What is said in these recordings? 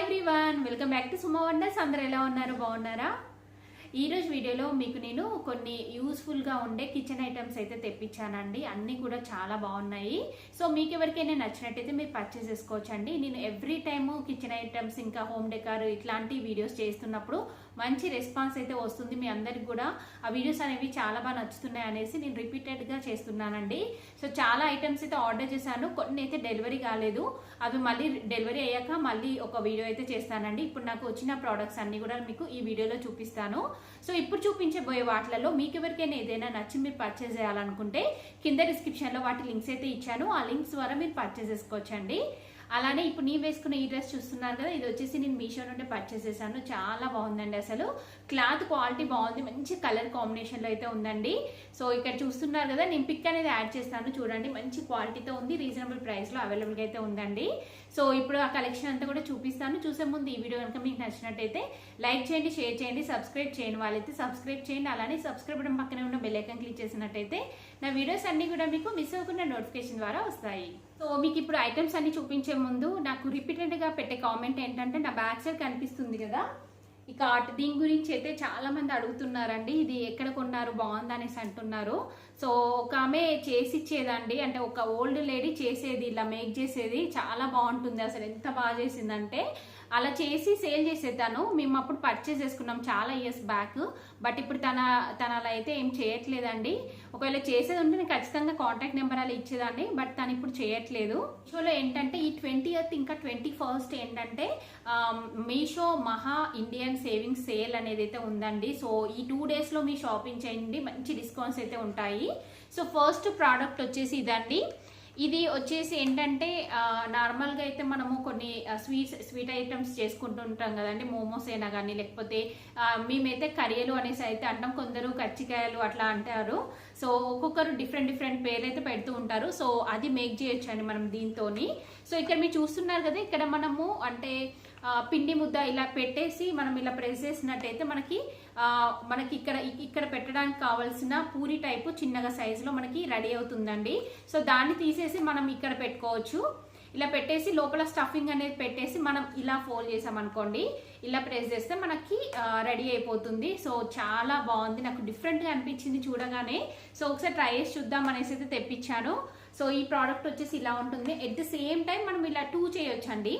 Everyone, welcome back to Suma wonders. అందరూ ఎలా ఉన్నారు? బాగున్నారా? ఈ రోజు వీడియోలో మీకు నేను కొన్ని యూస్ఫుల్ గా ఉండే కిచెన్ ఐటమ్స్ అయితే తెప్పించానండి. అన్ని కూడా చాలా బాగున్నాయి. సో మీకు ఎవరికైనా నచ్చినట్టయితే మీరు పర్చేస్ చేసుకోవచ్చండి. నేను ఎవ్రీ టైము కిచెన్ ఐటమ్స్ ఇంకా హోమ్ డెకార్ ఇట్లాంటి వీడియోస్ చేస్తున్నప్పుడు మంచి రెస్పాన్స్ అయితే వస్తుంది. మీ అందరికి కూడా ఆ వీడియోస్ అనేవి చాలా బాగా నచ్చుతున్నాయి అనేసి నేను రిపీటెడ్గా చేస్తున్నానండి. సో చాలా ఐటమ్స్ అయితే ఆర్డర్ చేశాను, కొన్ని అయితే డెలివరీ కాలేదు. అవి మళ్ళీ డెలివరీ అయ్యాక మళ్ళీ ఒక వీడియో అయితే చేస్తానండి. ఇప్పుడు నాకు వచ్చిన ప్రోడక్ట్స్ అన్ని కూడా మీకు ఈ వీడియోలో చూపిస్తాను. సో ఇప్పుడు చూపించబోయే వాటిలలో మీకు ఎవరికైనా ఏదైనా నచ్చి మీరు పర్చేస్ చేయాలనుకుంటే కింద డిస్క్రిప్షన్లో వాటి లింక్స్ అయితే ఇచ్చాను. ఆ లింక్స్ ద్వారా మీరు పర్చేస్ చేసుకోవచ్చండి. అలానే ఇప్పుడు నేను వేసుకున్న ఈ డ్రెస్ చూస్తున్నారు కదా, ఇది వచ్చేసి నేను మీషో నుండి పర్చేస్ చేశాను. చాలా బాగుందండి. అసలు క్లాత్ క్వాలిటీ బాగుంది, మంచి కలర్ కాంబినేషన్లో అయితే ఉందండి. సో ఇక్కడ చూస్తున్నారు కదా, నేను పిక్ అనేది యాడ్ చేస్తాను చూడండి. మంచి క్వాలిటీతో ఉంది, రీజనబుల్ ప్రైస్లో అవైలబుల్గా అయితే ఉందండి. సో ఇప్పుడు ఆ కలెక్షన్ అంతా కూడా చూపిస్తాను. చూసే ముందు ఈ వీడియో కనుక మీకు నచ్చినట్టయితే లైక్ చేయండి, షేర్ చేయండి, సబ్స్క్రైబ్ చేయని వాళ్ళైతే సబ్స్క్రైబ్ చేయండి. అలానే సబ్స్క్రైబ్ బటన్ పక్కనే ఉన్న బెల్ ఐకాన్ క్లిక్ చేసినట్టయితే నా వీడియోస్ అన్ని కూడా మీకు మిస్ అవ్వకుండా నోటిఫికేషన్ ద్వారా వస్తాయి. సో మీకు ఇప్పుడు ఐటమ్స్ అన్ని చూపించే ముందు నాకు రిపీటెడ్గా పెట్టే కామెంట్ ఏంటంటే, నా బ్యాక్ సైడ్ కనిపిస్తుంది కదా ఇక దీని గురించి అయితే చాలా మంది అడుగుతున్నారండి. ఇది ఎక్కడ కొన్నారు, బాగుంది అనేసి అంటున్నారు. సో ఒక ఆమె చేసి ఇచ్చేదండి, అంటే ఒక ఓల్డ్ లేడీ చేసేది, ఇలా మేక్ చేసేది చాలా బాగుంటుంది. అసలు ఎంత బాగా చేసిందంటే అలా చేసి సేల్ చేసేదాను. మేము అప్పుడు పర్చేస్ చేసుకున్నాం చాలా ఇయర్స్ బ్యాక్. బట్ ఇప్పుడు తన అలా అయితే ఏం చేయట్లేదండి. ఒకవేళ చేసేది ఉంటే నేను ఖచ్చితంగా కాంటాక్ట్ నెంబర్ అలా ఇచ్చేదాన్ని. బట్ తను ఇప్పుడు చేయట్లేదు. మీషోలో ఏంటంటే ఈ 20th ఇంకా 21st ఏంటంటే మీషో మహా ఇండియన్ సేవింగ్స్ సేల్ అనేది అయితే ఉందండి. సో ఈ 2 daysలో మీ షాపింగ్ చేయండి, మంచి డిస్కౌంట్స్ అయితే ఉంటాయి. సో ఫస్ట్ ప్రోడక్ట్ వచ్చేసి ఇదండి. ఇది వచ్చేసి ఏంటంటే నార్మల్గా అయితే మనము కొన్ని స్వీట్ ఐటమ్స్ చేసుకుంటూ ఉంటాం కదండి. మోమోస్ అయినా కానీ, లేకపోతే మేమైతే కరియలు అనేసి అయితే అంటాం, కొందరు కచ్చికాయలు అట్లా అంటారు. సో ఒక్కొక్కరు డిఫరెంట్ పేర్లు అయితే పెడుతూ ఉంటారు. సో అది మేక్ చేయొచ్చు అండి మనం దీంతోని. సో ఇక్కడ మీరు చూస్తున్నారు కదా, ఇక్కడ మనము అంటే పిండి ముద్ద ఇలా పెట్టేసి మనం ఇలా ప్రెస్ చేసినట్టయితే మనకి ఇక్కడ పెట్టడానికి కావాల్సిన పూరి టైపు చిన్నగా సైజులో మనకి రెడీ అవుతుందండి. సో దాన్ని తీసేసి మనం ఇక్కడ పెట్టుకోవచ్చు. ఇలా పెట్టేసి లోపల స్టఫింగ్ అనేది పెట్టేసి మనం ఇలా ఫోల్డ్ చేసామనుకోండి, ఇలా ప్రెస్ చేస్తే మనకి రెడీ అయిపోతుంది. సో చాలా బాగుంది, నాకు డిఫరెంట్గా అనిపించింది చూడగానే. సో ఒకసారి ట్రై చేసి చూద్దాం అనేసి అయితే తెప్పించాను. సో ఈ ప్రోడక్ట్ వచ్చేసి ఇలా ఉంటుంది. ఎట్ ద సేమ్ టైం మనం ఇలా 2 చేయొచ్చండి.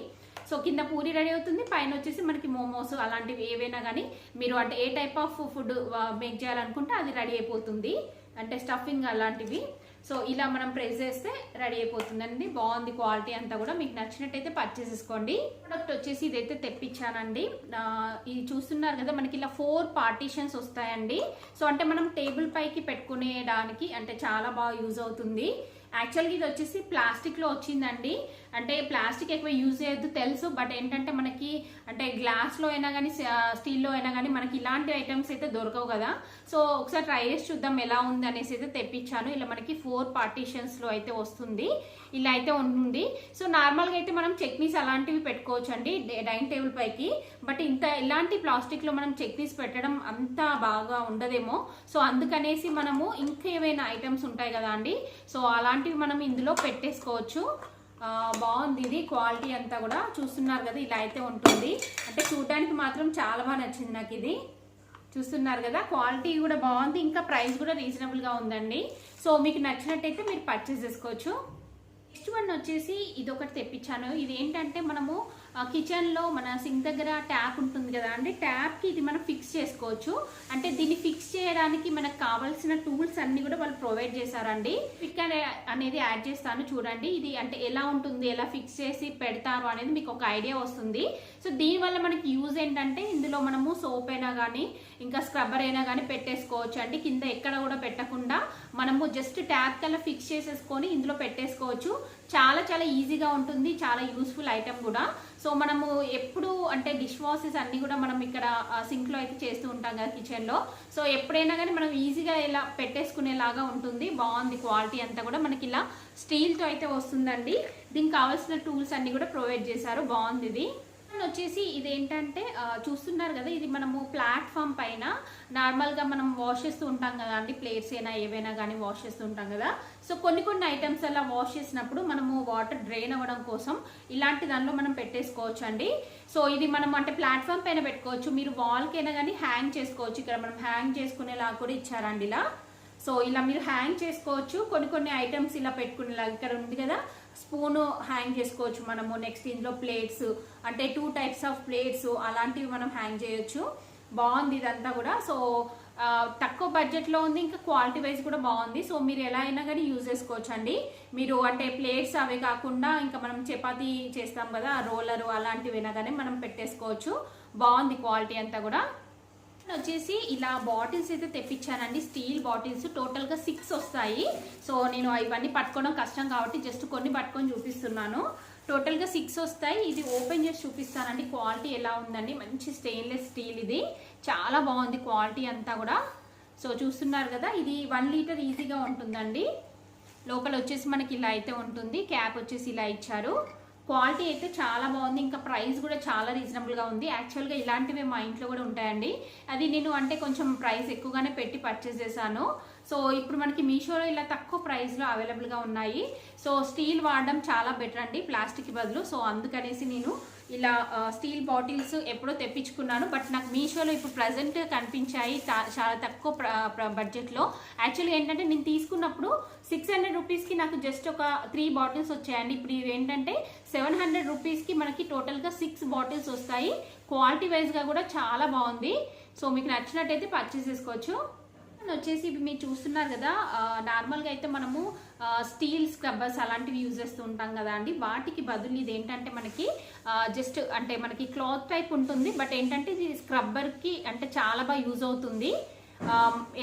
సో కింద పూరి రెడీ అవుతుంది, పైన వచ్చేసి మనకి మోమోస్ అలాంటివి ఏవైనా కానీ మీరు అంటే ఏ టైప్ ఆఫ్ ఫుడ్ మేక్ చేయాలనుకుంటే అది రెడీ అయిపోతుంది, అంటే స్టఫింగ్ అలాంటివి. సో ఇలా మనం ప్రెస్ చేస్తే రెడీ అయిపోతుందండి. బాగుంది క్వాలిటీ అంతా కూడా. మీకు నచ్చినట్టయితే పర్చేస్ చేసుకోండి. ప్రోడక్ట్ వచ్చేసి ఇదైతే తెప్పించానండి. ఇది చూస్తున్నారు కదా, మనకి ఇలా 4 పార్టీషన్స్ వస్తాయండి. సో అంటే మనం టేబుల్ పైకి పెట్టుకునేడానికి అంటే చాలా బాగా యూజ్ అవుతుంది. యాక్చువల్గా ఇది వచ్చేసి ప్లాస్టిక్లో వచ్చిందండి. అంటే ప్లాస్టిక్ ఎక్కువ యూజ్ చేయొద్దు తెలుసు, బట్ ఏంటంటే మనకి అంటే గ్లాస్లో అయినా కానీ స్టీల్లో అయినా కానీ మనకి ఇలాంటి ఐటమ్స్ అయితే దొరకవు కదా. సో ఒకసారి ట్రై చేసి చూద్దాం ఎలా ఉంది అనేసి అయితే తెప్పించాను. ఇలా మనకి 4 పార్టీషన్స్లో అయితే వస్తుంది, ఇలా అయితే ఉంటుంది. సో నార్మల్గా అయితే మనం చట్నీస్ అలాంటివి పెట్టుకోవచ్చు అండి డైనింగ్ టేబుల్ పైకి. బట్ ఇలాంటి ప్లాస్టిక్లో మనం చట్నీస్ పెట్టడం అంత బాగా ఉండదేమో. సో అందుకనేసి మనము ఇంకా ఏవైనా ఐటమ్స్ ఉంటాయి కదా అండి, సో అలాంటివి మనం ఇందులో పెట్టేసుకోవచ్చు. బాగుంది ఇది క్వాలిటీ అంతా కూడా. చూస్తున్నారు కదా, ఇలా అయితే ఉంటుంది. అంటే చూడడానికి మాత్రం చాలా బాగా నచ్చింది నాకు ఇది. చూస్తున్నారు కదా, క్వాలిటీ కూడా బాగుంది, ఇంకా ప్రైస్ కూడా రీజనబుల్గా ఉందండి. సో మీకు నచ్చినట్టయితే మీరు పర్చేస్ చేసుకోవచ్చు. నెక్స్ట్ వన్ వచ్చేసి ఇది ఒకటి తెప్పించాను. ఇది ఏంటంటే మనము కిచెన్లో మన సింక్ దగ్గర ట్యాప్ ఉంటుంది కదా అండి, ట్యాప్కి ఇది మనం ఫిక్స్ చేసుకోవచ్చు. అంటే దీన్ని ఫిక్స్ చేయడానికి మనకు కావాల్సిన టూల్స్ అన్ని కూడా వాళ్ళు ప్రొవైడ్ చేశారండి. పిక్ అనేది యాడ్ చేస్తాను చూడండి. ఇది అంటే ఎలా ఉంటుంది, ఎలా ఫిక్స్ చేసి పెడతారు అనేది మీకు ఒక ఐడియా వస్తుంది. సో దీనివల్ల మనకి యూజ్ ఏంటంటే ఇందులో మనము సోప్ అయినా కానీ ఇంకా స్క్రబ్బర్ అయినా కానీ పెట్టేసుకోవచ్చు అండి. కింద ఎక్కడ కూడా పెట్టకుండా మనము జస్ట్ ట్యాప్ కల్లా ఫిక్స్ చేసేసుకొని ఇందులో పెట్టేసుకోవచ్చు. చాలా ఈజీగా ఉంటుంది, చాలా యూస్ఫుల్ ఐటమ్ కూడా. సో మనము ఎప్పుడు అంటే డిష్ వాషెస్ అన్ని కూడా మనం ఇక్కడ సింక్లో అయితే చేస్తూ ఉంటాం కదా కిచెన్లో. సో ఎప్పుడైనా కానీ మనం ఈజీగా ఇలా పెట్టేసుకునేలాగా ఉంటుంది. బాగుంది క్వాలిటీ అంతా కూడా. మనకి ఇలా స్టీల్తో అయితే వస్తుందండి. దీనికి కావాల్సిన టూల్స్ అన్ని కూడా ప్రొవైడ్ చేశారు. బాగుంది ఇది. వచ్చేసి ఇదేంటంటే చూస్తున్నారు కదా, ఇది మనము ప్లాట్ఫామ్ పైన నార్మల్గా మనం వాష్ చేస్తూ ఉంటాం కదా అండి, ప్లేట్స్ అయినా ఏవైనా కానీ వాష్ చేస్తూ ఉంటాం కదా. సో కొన్ని ఐటమ్స్ అలా వాష్ చేసినప్పుడు మనము వాటర్ డ్రైన్ అవ్వడం కోసం ఇలాంటి దానిలో మనం పెట్టేసుకోవచ్చు అండి. సో ఇది మనం అంటే ప్లాట్ఫామ్ పైన పెట్టుకోవచ్చు, మీరు వాల్కి అయినా కానీ హ్యాంగ్ చేసుకోవచ్చు. ఇక్కడ మనం హ్యాంగ్ చేసుకునేలా కూడా ఇచ్చారండి ఇలా. సో ఇలా మీరు హ్యాంగ్ చేసుకోవచ్చు, కొన్ని ఐటమ్స్ ఇలా పెట్టుకునేలా. ఇక్కడ ఉంది కదా స్పూన్, హ్యాంగ్ చేసుకోవచ్చు మనము. నెక్స్ట్ ఇందులో ప్లేట్స్ అంటే 2 టైప్స్ ఆఫ్ ప్లేట్స్ అలాంటివి మనం హ్యాంగ్ చేయొచ్చు. బాగుంది ఇదంతా కూడా. సో తక్కువ బడ్జెట్లో ఉంది, ఇంకా క్వాలిటీ వైజ్ కూడా బాగుంది. సో మీరు ఎలా అయినా కానీ యూజ్ చేసుకోవచ్చు అండి. మీరు అంటే ప్లేట్స్ అవి కాకుండా ఇంకా మనం చపాతీ చేస్తాం కదా రోలరు అలాంటివైనా కానీ మనం పెట్టేసుకోవచ్చు. బాగుంది క్వాలిటీ అంతా కూడా. వచ్చేసి ఇలా బాటిల్స్ అయితే తెప్పించానండి, స్టీల్ బాటిల్స్. టోటల్గా 6 వస్తాయి. సో నేను ఇవన్నీ పట్టుకోవడం కష్టం కాబట్టి జస్ట్ కొన్ని పట్టుకొని చూపిస్తున్నాను. టోటల్గా 6 వస్తాయి. ఇది ఓపెన్ చేసి చూపిస్తానండి క్వాలిటీ ఎలా ఉందండి. మంచి స్టెయిన్లెస్ స్టీల్, ఇది చాలా బాగుంది క్వాలిటీ అంతా కూడా. సో చూస్తున్నారు కదా, ఇది 1 లీటర్ ఈజీగా ఉంటుందండి. లోపల వచ్చేసి మనకి ఇలా అయితే ఉంటుంది, క్యాప్ వచ్చేసి ఇలా ఇచ్చారు. క్వాలిటీ అయితే చాలా బాగుంది, ఇంకా ప్రైస్ కూడా చాలా రీజనబుల్గా ఉంది. యాక్చువల్గా ఇలాంటివి మా ఇంట్లో కూడా ఉంటాయండి, అది నేను అంటే కొంచెం ప్రైస్ ఎక్కువగానే పెట్టి పర్చేస్ చేశాను. సో ఇప్పుడు మనకి మీషోలో ఇలా తక్కువ ప్రైస్లో అవైలబుల్గా ఉన్నాయి. సో స్టీల్ వాడడం చాలా బెటర్ అండి ప్లాస్టిక్ బదులు. సో అందుకనేసి నేను ఇలా స్టీల్ బాటిల్స్ ఎప్పుడో తెప్పించుకున్నాను. బట్ నాకు మీషోలో ఇప్పుడు ప్రజెంట్ కనిపించాయి చాలా తక్కువ బడ్జెట్లో. యాక్చువల్గా ఏంటంటే నేను తీసుకున్నప్పుడు 600 రూపీస్కి నాకు జస్ట్ ఒక 3 బాటిల్స్ వచ్చాయండి. ఇప్పుడు ఇవి ఏంటంటే 700 రూపీస్కి మనకి టోటల్గా 6 బాటిల్స్ వస్తాయి. క్వాలిటీ వైజ్గా కూడా చాలా బాగుంది. సో మీకు నచ్చినట్టయితే పర్చేస్ చేసుకోవచ్చు. వచ్చేసి ఇవి మీరు చూస్తున్నారు కదా, నార్మల్గా అయితే మనము స్టీల్ స్క్రబ్బర్స్ అలాంటివి యూజ్ చేస్తూ ఉంటాం కదా అండి. వాటికి బదులు ఇది ఏంటంటే మనకి జస్ట్ అంటే మనకి క్లాత్ టైప్ ఉంటుంది. బట్ ఏంటంటే ఇది స్క్రబ్బర్కి అంటే చాలా బాగా యూజ్ అవుతుంది.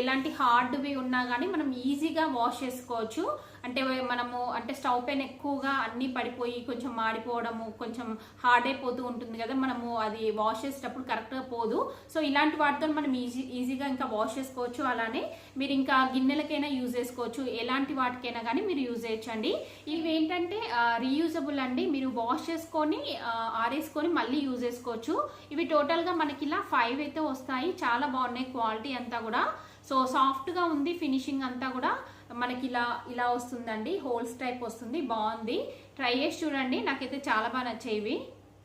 ఎలాంటి హార్డ్వి ఉన్నా కానీ మనం ఈజీగా వాష్ చేసుకోవచ్చు. అంటే మనము అంటే స్టవ్ పైన ఎక్కువగా అన్నీ పడిపోయి కొంచెం మాడిపోవడము, కొంచెం హార్డ్ అయిపోతూ ఉంటుంది కదా, మనము అది వాష్ చేసేటప్పుడు కరెక్ట్గా పోదు. సో ఇలాంటి వాటితో మనం ఈజీగా ఇంకా వాష్ చేసుకోవచ్చు. అలానే మీరు ఇంకా గిన్నెలకైనా యూజ్ చేసుకోవచ్చు, ఎలాంటి వాటికైనా కానీ మీరు యూజ్ చేయొచ్చండి. ఇవి ఏంటంటే రీయూజబుల్ అండి, మీరు వాష్ చేసుకొని ఆరేసుకొని మళ్ళీ యూజ్ చేసుకోవచ్చు. ఇవి టోటల్గా మనకి ఇలా 5 అయితే వస్తాయి. చాలా బాగున్నాయి క్వాలిటీ అంతా కూడా. సో సాఫ్ట్గా ఉంది ఫినిషింగ్ అంతా కూడా. మనకి ఇలా వస్తుందండి, హోల్స్ టైప్ వస్తుంది, బాగుంది. ట్రై చేసి చూడండి, నాకైతే చాలా బాగా నచ్చేవి.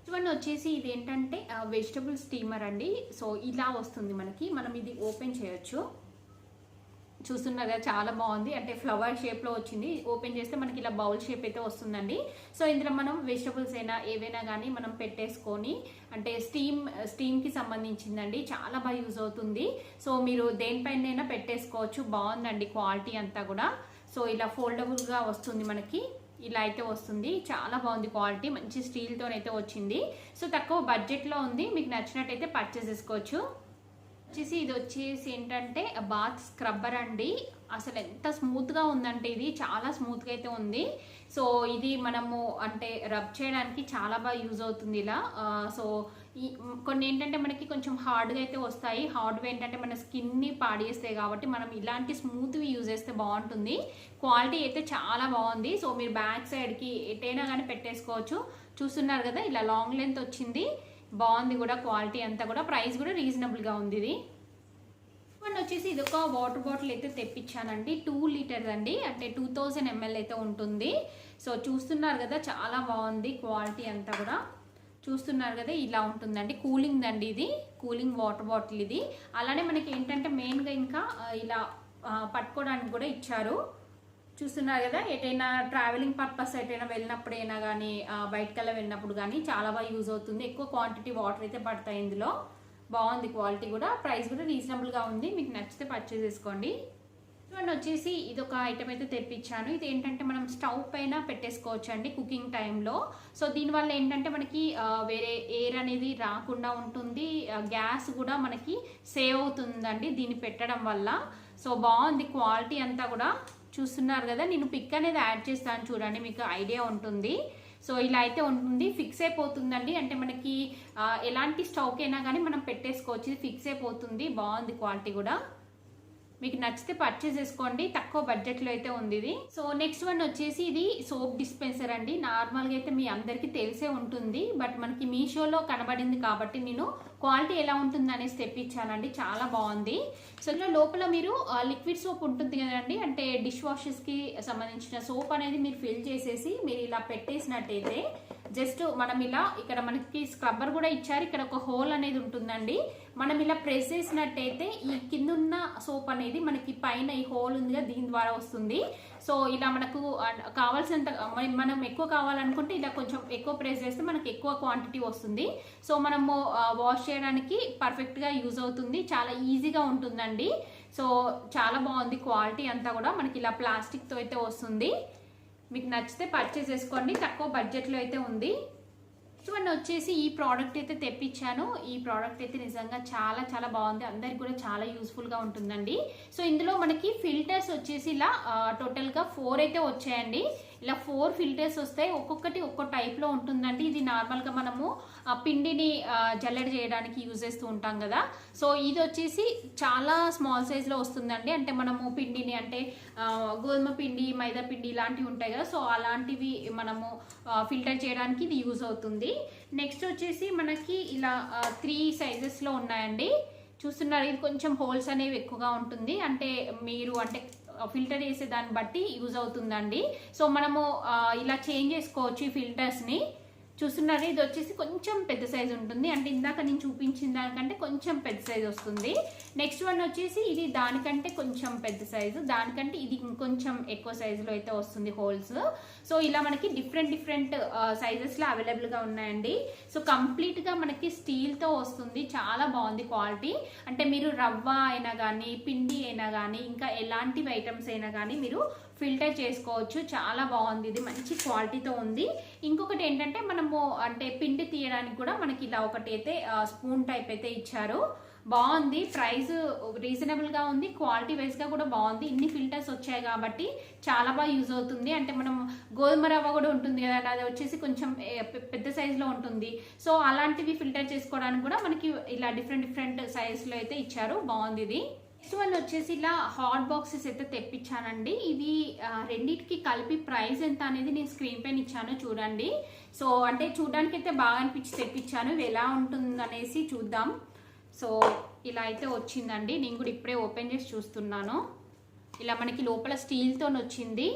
ఇవన్నీ వచ్చేసి ఇది ఏంటంటే వెజిటబుల్ స్టీమర్ అండి. సో ఇలా వస్తుంది మనకి, మనం ఇది ఓపెన్ చేయొచ్చు. చూస్తున్నారు కదా, చాలా బాగుంది. అంటే ఫ్లవర్ షేప్లో వచ్చింది. ఓపెన్ చేస్తే మనకి ఇలా బౌల్ షేప్ అయితే వస్తుందండి. సో ఇందులో మనం వెజిటబుల్స్ అయినా ఏవైనా కానీ మనం పెట్టేసుకొని అంటే స్టీమ్కి సంబంధించిందండి, చాలా బాగా యూజ్ అవుతుంది. సో మీరు దేనిపైన పెట్టేసుకోవచ్చు. బాగుందండి క్వాలిటీ అంతా కూడా. సో ఇలా ఫోల్డబుల్గా వస్తుంది మనకి, ఇలా అయితే వస్తుంది. చాలా బాగుంది క్వాలిటీ, మంచి స్టీల్తోనైతే వచ్చింది. సో తక్కువ బడ్జెట్లో ఉంది, మీకు నచ్చినట్టయితే పర్చేస్ చేసుకోవచ్చు. ఇది వచ్చేసి ఏంటంటే బాత్ స్క్రబ్బర్ అండి. అసలు ఎంత స్మూత్గా ఉందంటే ఇది చాలా స్మూత్గా అయితే ఉంది. సో ఇది మనము అంటే రబ్ చేయడానికి చాలా బాగా యూజ్ అవుతుంది ఇలా. సో కొన్ని ఏంటంటే మనకి కొంచెం హార్డ్గా అయితే వస్తాయి. హార్డ్గా ఏంటంటే మన స్కిన్ని పాడేస్తాయి కాబట్టి మనం ఇలాంటి స్మూత్వి యూజ్ చేస్తే బాగుంటుంది. క్వాలిటీ అయితే చాలా బాగుంది. సో మీరు బ్యాక్ సైడ్కి ఎటైనా కానీ పెట్టేసుకోవచ్చు. చూస్తున్నారు కదా, ఇలా లాంగ్ లెంత్ వచ్చింది, బాగుంది కూడా క్వాలిటీ అంతా కూడా. ప్రైస్ కూడా రీజనబుల్గా ఉంది. ఇది వచ్చేసి ఇది ఒక వాటర్ బాటిల్ అయితే తెప్పించానండి, 2 లీటర్స్ అండి, అంటే 2000 ml అయితే ఉంటుంది. సో చూస్తున్నారు కదా, చాలా బాగుంది క్వాలిటీ అంతా కూడా. చూస్తున్నారు కదా, ఇలా ఉంటుందండి. కూలింగ్ అండి, ఇది కూలింగ్ వాటర్ బాటిల్ ఇది. అలానే మనకి ఏంటంటే మెయిన్గా ఇంకా ఇలా పట్టుకోవడానికి కూడా ఇచ్చారు. చూస్తున్నారు కదా, ఎటైనా ట్రావెలింగ్ పర్పస్ ఎటైనా వెళ్ళినప్పుడైనా కానీ బయటకల్లా వెళ్ళినప్పుడు కానీ చాలా బాగా యూజ్ అవుతుంది. ఎక్కువ క్వాంటిటీ వాటర్ అయితే పడతాయి ఇందులో. బాగుంది క్వాలిటీ కూడా, ప్రైస్ కూడా రీజనబుల్గా ఉంది. మీకు నచ్చితే పర్చేస్ చేసుకోండి. చూడండి వచ్చేసి ఇది ఒక ఐటమ్ అయితే తెప్పించాను. ఇది ఏంటంటే మనం స్టవ్ పైన పెట్టేసుకోవచ్చు అండి కుకింగ్ టైంలో. సో దీనివల్ల ఏంటంటే మనకి వేరే ఎయిర్ అనేది రాకుండా ఉంటుంది, గ్యాస్ కూడా మనకి సేవ్ అవుతుందండి దీన్ని పెట్టడం వల్ల. సో బాగుంది క్వాలిటీ అంతా కూడా. చూస్తున్నారు కదా, నేను పిక్ అనేది యాడ్ చేస్తాను చూడండి, మీకు ఐడియా ఉంటుంది. సో ఇలా అయితే ఉంటుంది, ఫిక్స్ అయిపోతుందండి. అంటే మనకి ఎలాంటి స్టవ్కైనా కానీ మనం పెట్టేసుకోవచ్చు, ఇది ఫిక్స్ అయిపోతుంది. బాగుంది క్వాలిటీ కూడా. మీకు నచ్చితే పర్చేస్ చేసుకోండి, తక్కువ బడ్జెట్లో అయితే ఉంది ఇది. సో నెక్స్ట్ వన్ వచ్చేసి ఇది సోప్ డిస్పెన్సర్ అండి. నార్మల్గా అయితే మీ అందరికీ తెలిసే ఉంటుంది, బట్ మనకి మీషోలో కనబడింది కాబట్టి నేను క్వాలిటీ ఎలా ఉంటుంది అనేసి తెప్పించానండి. చాలా బాగుంది. సో ఇలా లోపల మీరు లిక్విడ్ సోప్ ఉంటుంది కదండి, అంటే డిష్ వాషెస్కి సంబంధించిన సోప్ అనేది మీరు ఫిల్ చేసేసి మీరు ఇలా పెట్టేసినట్టయితే జస్ట్ మనం ఇలా ఇక్కడ మనకి స్క్రబ్బర్ కూడా ఇచ్చారు, ఇక్కడ ఒక హోల్ అనేది ఉంటుందండి. మనం ఇలా ప్రెస్ చేసినట్టయితే ఈ కింద ఉన్న సోప్ అనేది మనకి పైన ఈ హోల్ ఉందిగా దీని ద్వారా వస్తుంది. సో ఇలా మనకు కావాల్సినంత మనం ఎక్కువ కావాలనుకుంటే ఇలా కొంచెం ఎక్కువ ప్రెస్ చేస్తే మనకి ఎక్కువ క్వాంటిటీ వస్తుంది. సో మనము వాష్ చేయడానికి పర్ఫెక్ట్గా యూజ్ అవుతుంది, చాలా ఈజీగా ఉంటుందండి. సో చాలా బాగుంది క్వాలిటీ అంతా కూడా. మనకి ఇలా ప్లాస్టిక్తో అయితే వస్తుంది. మీకు నచ్చితే పర్చేస్ చేసుకోండి, తక్కువ బడ్జెట్లో అయితే ఉంది. ఇవన్నీ వచ్చేసి ఈ ప్రోడక్ట్ అయితే తెప్పించాను. ఈ ప్రోడక్ట్ అయితే నిజంగా చాలా చాలా బాగుంది, అందరికి కూడా చాలా యూస్ఫుల్గా ఉంటుందండి. సో ఇందులో మనకి ఫిల్టర్స్ వచ్చేసి ఇలా టోటల్గా 4 అయితే వచ్చాయండి. ఇలా 4 ఫిల్టర్స్ వస్తాయి, ఒక్కొక్కటి ఒక్కో టైప్లో ఉంటుందండి. ఇది నార్మల్గా మనము పిండిని జల్లెడ చేయడానికి యూజ్ చేస్తూ ఉంటాం కదా. సో ఇది వచ్చేసి చాలా స్మాల్ సైజ్లో వస్తుందండి. అంటే మనము పిండిని అంటే గోధుమ పిండి, మైదా పిండి ఇలాంటివి ఉంటాయి కదా, సో అలాంటివి మనము ఫిల్టర్ చేయడానికి ఇది యూజ్ అవుతుంది. నెక్స్ట్ వచ్చేసి మనకి ఇలా 3 సైజెస్లో ఉన్నాయండి. చూస్తున్నారు, ఇది కొంచెం హోల్స్ అనేవి ఎక్కువగా ఉంటుంది, అంటే మీరు అంటే ఫిల్టర్ చేసే దాన్ని బట్టి యూజ్ అవుతుందండి. సో మనము ఇలా చేంజ్ చేసుకోవచ్చు ఈ ఫిల్టర్స్ని. చూస్తున్నారు, ఇది వచ్చేసి కొంచెం పెద్ద సైజ్ ఉంటుంది, అంటే ఇందాక నేను చూపించిన దానికంటే కొంచెం పెద్ద సైజ్ వస్తుంది. నెక్స్ట్ వన్ వచ్చేసి ఇది దానికంటే కొంచెం పెద్ద సైజు, దానికంటే ఇది ఇంకొంచెం ఎక్కువ సైజులో అయితే వస్తుంది హోల్స్. సో ఇలా మనకి డిఫరెంట్ సైజెస్లో అవైలబుల్గా ఉన్నాయండి. సో కంప్లీట్గా మనకి స్టీల్తో వస్తుంది, చాలా బాగుంది క్వాలిటీ. అంటే మీరు రవ్వ అయినా కానీ, పిండి అయినా కానీ, ఇంకా ఎలాంటివి ఐటమ్స్ అయినా కానీ మీరు ఫిల్టర్ చేసుకోవచ్చు. చాలా బాగుంది, ఇది మంచి క్వాలిటీతో ఉంది. ఇంకొకటి ఏంటంటే మనము అంటే పిండి తీయడానికి కూడా మనకి ఇలా ఒకటి అయితే స్పూన్ టైప్ అయితే ఇచ్చారు. బాగుంది, ప్రైస్ రీజనబుల్గా ఉంది, క్వాలిటీ వైజ్గా కూడా బాగుంది. ఇన్ని ఫిల్టర్స్ వచ్చాయి కాబట్టి చాలా బాగా యూజ్ అవుతుంది. అంటే మనం గోధుమ రవ్వ కూడా ఉంటుంది కదా, అది వచ్చేసి కొంచెం పెద్ద సైజులో ఉంటుంది. సో అలాంటివి ఫిల్టర్ చేసుకోవడానికి కూడా మనకి ఇలా డిఫరెంట్ సైజ్లో అయితే ఇచ్చారు. బాగుంది ఇది. నెక్స్ట్ వన్ వచ్చేసి ఇలా హాట్ బాక్సెస్ అయితే తెప్పించానండి. ఇది రెండింటికి కలిపి ప్రైస్ ఎంత అనేది నేను స్క్రీన్ పైన ఇచ్చాను చూడండి. సో అంటే చూడడానికి అయితే బాగా అనిపించి తెప్పించాను, ఇవి ఎలా ఉంటుంది అనేసి చూద్దాం. సో ఇలా అయితే వచ్చిందండి, నేను కూడా ఇప్పుడే ఓపెన్ చేసి చూస్తున్నాను. ఇలా మనకి లోపల స్టీల్తో వచ్చింది.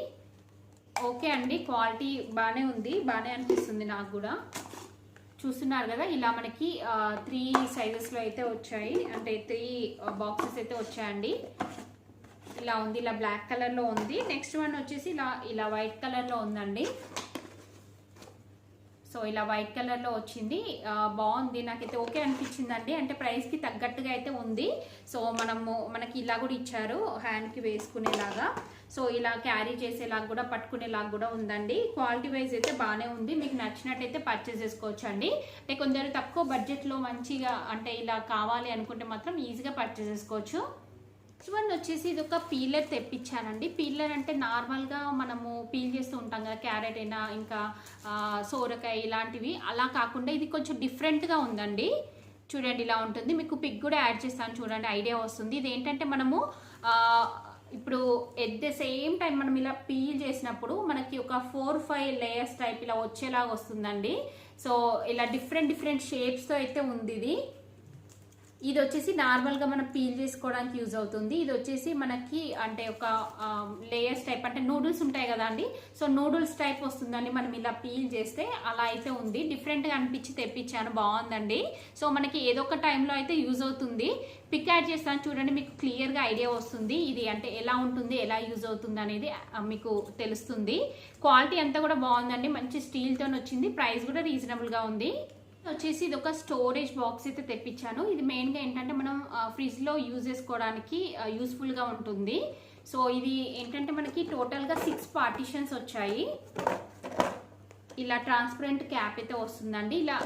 ఓకే అండి, క్వాలిటీ బాగానే ఉంది, బాగానే అనిపిస్తుంది నాకు కూడా. చూస్తున్నారు కదా, ఇలా మనకి 3 సైజెస్లో అయితే వచ్చాయి, అంటే 3 బాక్సెస్ అయితే వచ్చాయండి. ఇలా ఉంది, ఇలా బ్లాక్ కలర్లో ఉంది. నెక్స్ట్ వన్ వచ్చేసి ఇలా వైట్ కలర్లో ఉందండి. సో ఇలా వైట్ కలర్లో వచ్చింది, బాగుంది, నాకైతే ఓకే అనిపించిందండి. అంటే ప్రైస్కి తగ్గట్టుగా అయితే ఉంది. సో మనకి ఇలా కూడా ఇచ్చారు హ్యాండ్కి వేసుకునేలాగా. సో ఇలా క్యారీ చేసేలాగా కూడా, పట్టుకునేలాగా కూడా ఉందండి. క్వాలిటీ వైజ్ అయితే బాగానే ఉంది, మీకు నచ్చినట్టయితే పర్చేస్ చేసుకోవచ్చు అండి. అంటే కొందరు తక్కువ బడ్జెట్లో మంచిగా అంటే ఇలా కావాలి అనుకుంటే మాత్రం ఈజీగా పర్చేస్ చేసుకోవచ్చు. నెక్స్ట్ వన్ వచ్చేసి ఇది ఒక పీలర్ తెప్పించానండి. పీలర్ అంటే నార్మల్గా మనము పీల్ చేస్తూ ఉంటాం కదా, క్యారెట్ అయినా ఇంకా సోరకాయ ఇలాంటివి, అలా కాకుండా ఇది కొంచెం డిఫరెంట్గా ఉందండి. చూడండి ఇలా ఉంటుంది, మీకు పిక్ కూడా యాడ్ చేస్తాను చూడండి, ఐడియా వస్తుంది. ఇది ఏంటంటే మనము ఇప్పుడు ఎట్ ద సేమ్ టైం మనం ఇలా పీల్ చేసినప్పుడు మనకి ఒక 4-5 లేయర్స్ టైప్ ఇలా వచ్చేలాగా వస్తుందండి. సో ఇలా డిఫరెంట్ షేప్స్తో అయితే ఉంది ఇది. ఇది వచ్చేసి నార్మల్గా మనం పీల్ చేసుకోవడానికి యూజ్ అవుతుంది. ఇది వచ్చేసి మనకి అంటే ఒక లేయర్స్ టైప్, అంటే నూడిల్స్ ఉంటాయి కదా అండి, సో నూడిల్స్ టైప్ వస్తుందండి మనం ఇలా పీల్ చేస్తే. అలా అయితే ఉంది, డిఫరెంట్గా అనిపించి తెప్పించాను, బాగుందండి. సో మనకి ఏదో ఒక టైంలో అయితే యూజ్ అవుతుంది. పిక్ యాడ్ చేస్తాను చూడండి, మీకు క్లియర్గా ఐడియా వస్తుంది ఇది అంటే ఎలా ఉంటుంది, ఎలా యూజ్ అవుతుంది అనేది మీకు తెలుస్తుంది. క్వాలిటీ అంతా కూడా బాగుందండి, మంచి స్టీల్తో వచ్చింది, ప్రైస్ కూడా రీజనబుల్గా ఉంది. వచ్చేసి ఇది ఒక స్టోరేజ్ బాక్స్ అయితే తెప్పించాను. ఇది మెయిన్గా ఏంటంటే మనం ఫ్రిడ్జ్లో యూజ్ చేసుకోవడానికి యూస్ఫుల్గా ఉంటుంది. సో ఇది ఏంటంటే మనకి టోటల్గా 6 పార్టీషన్స్ వచ్చాయి. ఇలా ట్రాన్స్పరెంట్ క్యాప్ అయితే వస్తుందండి. ఇలా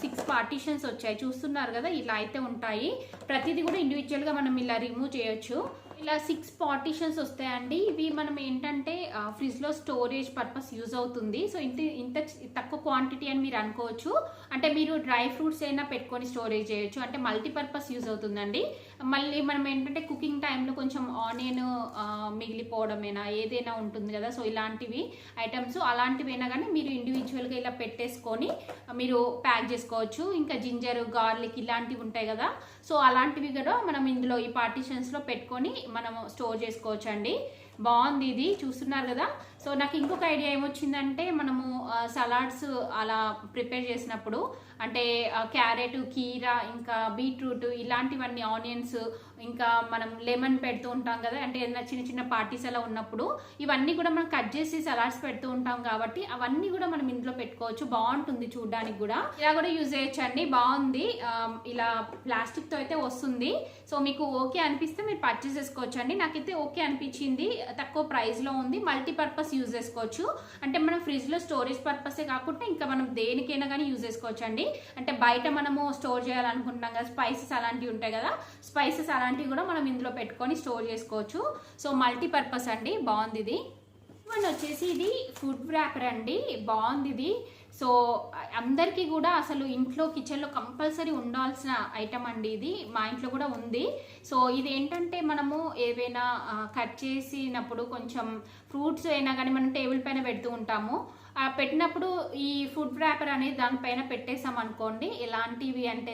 6 పార్టీషన్స్ వచ్చాయి, చూస్తున్నారు కదా, ఇలా అయితే ఉంటాయి. ప్రతిదీ కూడా ఇండివిజువల్గా మనం ఇలా రిమూవ్ చేయొచ్చు. ఇలా 6 పార్టీషన్స్ వస్తాయండి. ఇవి మనం ఏంటంటే ఫ్రిడ్జ్లో స్టోరేజ్ పర్పస్ యూజ్ అవుతుంది. సో ఇంత తక్కువ క్వాంటిటీ అని మీరు అనుకోవచ్చు. అంటే మీరు డ్రై ఫ్రూట్స్ అయినా పెట్టుకొని స్టోరేజ్ చేయొచ్చు. అంటే మల్టీపర్పస్ యూజ్ అవుతుందండి. మళ్ళీ మనం ఏంటంటే కుకింగ్ టైంలో కొంచెం ఆనియన్ మిగిలిపోవడమైనా ఏదైనా ఉంటుంది కదా, సో ఇలాంటివి ఐటమ్స్ అలాంటివైనా కానీ మీరు ఇండివిజువల్గా ఇలా పెట్టేసుకొని మీరు ప్యాక్ చేసుకోవచ్చు. ఇంకా జింజర్, గార్లిక్ ఇలాంటివి ఉంటాయి కదా, సో అలాంటివి కూడా మనం ఇందులో ఈ పార్టీషన్స్లో పెట్టుకొని మనము స్టోర్ చేసుకోవచ్చు అండి. బాగుంది ఇది, చూస్తున్నారు కదా. సో నాకు ఇంకొక ఐడియా ఏమొచ్చిందంటే, మనము సలాడ్స్ అలా ప్రిపేర్ చేసినప్పుడు అంటే క్యారెట్, కీరా, ఇంకా బీట్రూట్ ఇలాంటివన్నీ, ఆనియన్స్, ఇంకా మనం లెమన్ పెడుతూ ఉంటాం కదా, అంటే ఏదైనా చిన్న చిన్న పార్టీస్ అలా ఉన్నప్పుడు ఇవన్నీ కూడా మనం కట్ చేసి సలాడ్స్ పెడుతూ ఉంటాం కాబట్టి అవన్నీ కూడా మనం ఇందులో పెట్టుకోవచ్చు. బాగుంటుంది చూడడానికి కూడా. ఇలా కూడా యూజ్ చేయొచ్చు అండి. బాగుంది. ఇలా ప్లాస్టిక్ తో అయితే వస్తుంది. సో మీకు ఓకే అనిపిస్తే మీరు పర్చేస్ చేసుకోవచ్చు అండి. నాకైతే ఓకే అనిపించింది. తక్కువ ప్రైస్ లో ఉంది. మల్టీపర్పస్ యూజ్ చేసుకోవచ్చు. అంటే మనం ఫ్రిడ్జ్ లో స్టోరేజ్ పర్పసే కాకుండా ఇంకా మనం దేనికైనా కానీ యూజ్ చేసుకోవచ్చు అండి. అంటే బయట మనము స్టోర్ చేయాలనుకుంటున్నాం కదా, స్పైసెస్ అలాంటివి ఉంటాయి కదా, స్పైసెస్ అలాంటివి కూడా మనం ఇందులో పెట్టుకొని స్టోర్ చేసుకోవచ్చు. సో మల్టీపర్పస్ అండి. బాగుంది ఇది. వచ్చేసి ఇది ఫుడ్ వ్రాపర్ అండి. బాగుంది ఇది. సో అందరికీ కూడా అసలు ఇంట్లో కిచెన్లో కంపల్సరీ ఉండాల్సిన ఐటమ్ అండి ఇది. మా ఇంట్లో కూడా ఉంది. సో ఇది ఏంటంటే మనము ఏవైనా కట్ చేసినప్పుడు కొంచెం ఫ్రూట్స్ అయినా కానీ మనం టేబుల్ పైన పెడుతూ ఉంటాము. పెట్టినప్పుడు ఈ ఫుడ్ వ్రాపర్ అనేది దానిపైన పెట్టేసాం అనుకోండి, ఎలాంటివి అంటే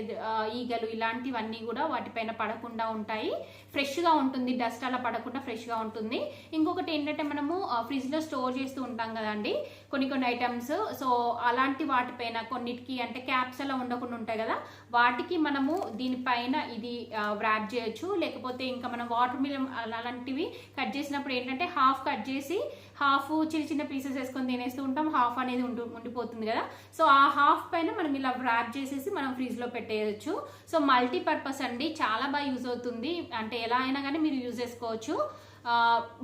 ఈగలు ఇలాంటివన్నీ కూడా వాటిపైన పడకుండా ఉంటాయి. ఫ్రెష్గా ఉంటుంది, డస్ట్ అలా పడకుండా ఫ్రెష్గా ఉంటుంది. ఇంకొకటి ఏంటంటే మనము ఫ్రిడ్జ్లో స్టోర్ చేస్తూ ఉంటాం కదండి కొన్ని ఐటమ్స్. సో అలాంటి వాటిపైన కొన్నిటికి అంటే క్యాప్స్ అలా ఉండకుండా ఉంటాయి కదా, వాటికి మనము దీనిపైన ఇది వ్రాప్ చేయొచ్చు. లేకపోతే ఇంకా మనం వాటర్ మిలన్ అలాంటివి కట్ చేసినప్పుడు ఏంటంటే హాఫ్ కట్ చేసి హాఫ్ చిన్న చిన్న పీసెస్ వేసుకొని తినేస్తూ ఉంటాం, హాఫ్ అనేది ఉండిపోతుంది కదా. సో ఆ హాఫ్ పైన మనం ఇలా వ్రాప్ చేసేసి మనం ఫ్రిడ్జ్లో పెట్టేయచ్చు. సో మల్టీపర్పస్ అండి, చాలా బాగా యూజ్ అవుతుంది. అంటే ఎలా అయినా కానీ మీరు యూజ్ చేసుకోవచ్చు.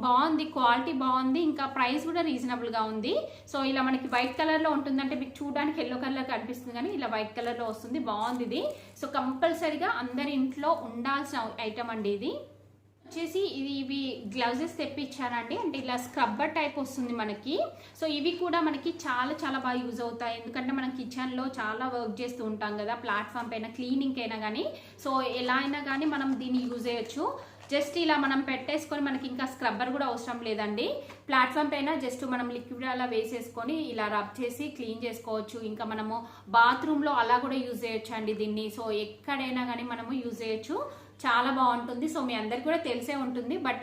బాగుంది, క్వాలిటీ బాగుంది, ఇంకా ప్రైస్ కూడా రీజనబుల్గా ఉంది. సో ఇలా మనకి వైట్ కలర్లో ఉంటుంది. అంటే మీకు చూడడానికి ఎల్లో కలర్ కనిపిస్తుంది కానీ ఇలా వైట్ కలర్లో వస్తుంది. బాగుంది ఇది. సో కంపల్సరీగా అందరి ఇంట్లో ఉండాల్సిన ఐటమ్ అండి ఇది. వచ్చేసి ఇవి గ్లౌజెస్ తెప్పించానండి. అంటే ఇలా స్క్రబ్బర్ టైప్ వస్తుంది మనకి. సో ఇవి కూడా మనకి చాలా చాలా బాగా యూజ్ అవుతాయి. ఎందుకంటే మనం కిచెన్లో చాలా వర్క్ చేస్తూ ఉంటాం కదా, ప్లాట్ఫామ్ పైన క్లీనింగ్ అయినా కానీ. సో ఎలా అయినా కానీ మనం దీన్ని యూజ్ చేయొచ్చు. జస్ట్ ఇలా మనం పెట్టేసుకొని మనకి ఇంకా స్క్రబ్బర్ కూడా అవసరం లేదండి. ప్లాట్ఫామ్ పైన జస్ట్ మనం లిక్విడ్ అలా వేసేసుకొని ఇలా రబ్ చేసి క్లీన్ చేసుకోవచ్చు. ఇంకా మనము బాత్రూంలో అలా కూడా యూజ్ చేయొచ్చు అండి దీన్ని. సో ఎక్కడైనా కానీ మనము యూజ్ చేయొచ్చు. చాలా బాగుంటుంది. సో మీ అందరికి కూడా తెలిసే ఉంటుంది. బట్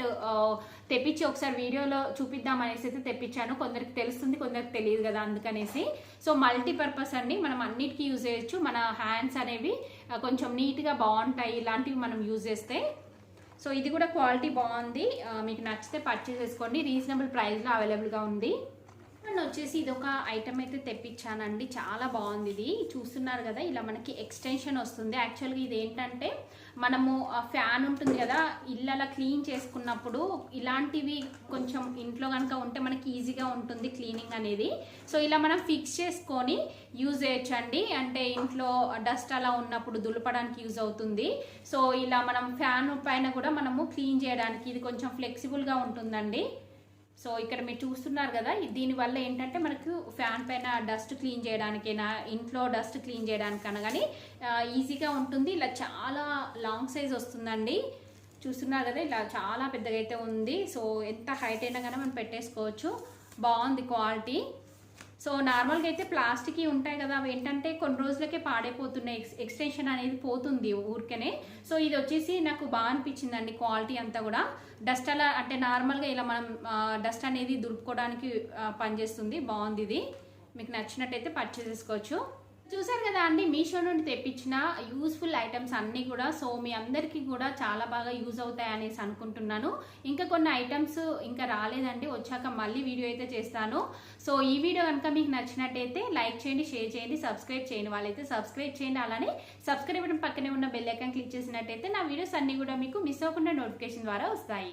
తెప్పించి ఒకసారి వీడియోలో చూపిద్దాం అనేసి అయితే తెప్పించాను. కొందరికి తెలుస్తుంది, కొందరికి తెలియదు కదా, అందుకనేసి. సో మల్టీపర్పస్ అండి, మనం అన్నిటికీ యూజ్ చేయొచ్చు. మన హ్యాండ్స్ అనేవి కొంచెం నీట్గా బాగుంటాయి ఇలాంటివి మనం యూజ్ చేస్తే. సో ఇది కూడా క్వాలిటీ బాగుంది. మీకు నచ్చితే పర్చేస్ చేసుకోండి. రీజనబుల్ ప్రైస్లో అవైలబుల్గా ఉంది. అండ్ వచ్చేసి ఇది ఒక ఐటమ్ అయితే తెప్పించానండి. చాలా బాగుంది ఇది. చూస్తున్నారు కదా, ఇలా మనకి ఎక్స్టెన్షన్ వస్తుంది. యాక్చువల్గా ఇది ఏంటంటే మనము ఫ్యాన్ ఉంటుంది కదా, ఇళ్ళలా క్లీన్ చేసుకున్నప్పుడు ఇలాంటివి కొంచెం ఇంట్లో కనుక ఉంటే మనకి ఈజీగా ఉంటుంది క్లీనింగ్ అనేది. సో ఇలా మనం ఫిక్స్ చేసుకొని యూజ్ చేయొచ్చు అండి. అంటే ఇంట్లో డస్ట్ అలా ఉన్నప్పుడు దులపడానికి యూజ్ అవుతుంది. సో ఇలా మనం ఫ్యాన్ పైన కూడా మనము క్లీన్ చేయడానికి ఇది కొంచెం ఫ్లెక్సిబుల్గా ఉంటుందండి. సో ఇక్కడ మీరు చూస్తున్నారు కదా, దీనివల్ల ఏంటంటే మనకు ఫ్యాన్ పైన డస్ట్ క్లీన్ చేయడానికైనా, ఇంట్లో డస్ట్ క్లీన్ చేయడానికైనా కానీ ఈజీగా ఉంటుంది. ఇలా చాలా లాంగ్ సైజ్ వస్తుందండి. చూస్తున్నారు కదా, ఇలా చాలా పెద్దగా అయితే ఉంది. సో ఎంత హైట్ అయినా కానీ మనం పెట్టేసుకోవచ్చు. బాగుంది క్వాలిటీ. సో నార్మల్గా అయితే ప్లాస్టిక్ ఉంటాయి కదా, అవి ఏంటంటే కొన్ని రోజులకే పాడైపోతున్నాయి, ఎక్స్టెన్షన్ అనేది పోతుంది ఊరికనే. సో ఇది వచ్చేసి నాకు బాగా అనిపించిందండి క్వాలిటీ అంతా కూడా. డస్ట్ అలా అంటే నార్మల్గా ఇలా మనం డస్ట్ అనేది దులుపుకోవడానికి పనిచేస్తుంది. బాగుంది ఇది. మీకు నచ్చినట్టయితే పర్చేస్ చేసుకోవచ్చు. చూసారు కదా అండి, మీషో నుండి తెప్పించిన యూస్ఫుల్ ఐటమ్స్ అన్నీ కూడా. సో మీ అందరికీ కూడా చాలా బాగా యూజ్ అవుతాయి అనేసి అనుకుంటున్నాను. ఇంకా కొన్ని ఐటమ్స్ ఇంకా రాలేదండి, వచ్చాక మళ్ళీ వీడియో అయితే చేస్తాను. సో ఈ వీడియో కనుక మీకు నచ్చినట్టయితే లైక్ చేయండి, షేర్ చేయండి, సబ్స్క్రైబ్ చేయండి. వాళ్ళైతే సబ్స్క్రైబ్ చేయండి. అలానే సబ్స్క్రైబ్ బటన్ పక్కనే ఉన్న బెల్ ఐకాన్ క్లిక్ చేసినట్టయితే నా వీడియోస్ అన్నీ కూడా మీకు మిస్ అవ్వకుండా నోటిఫికేషన్ ద్వారా వస్తాయి.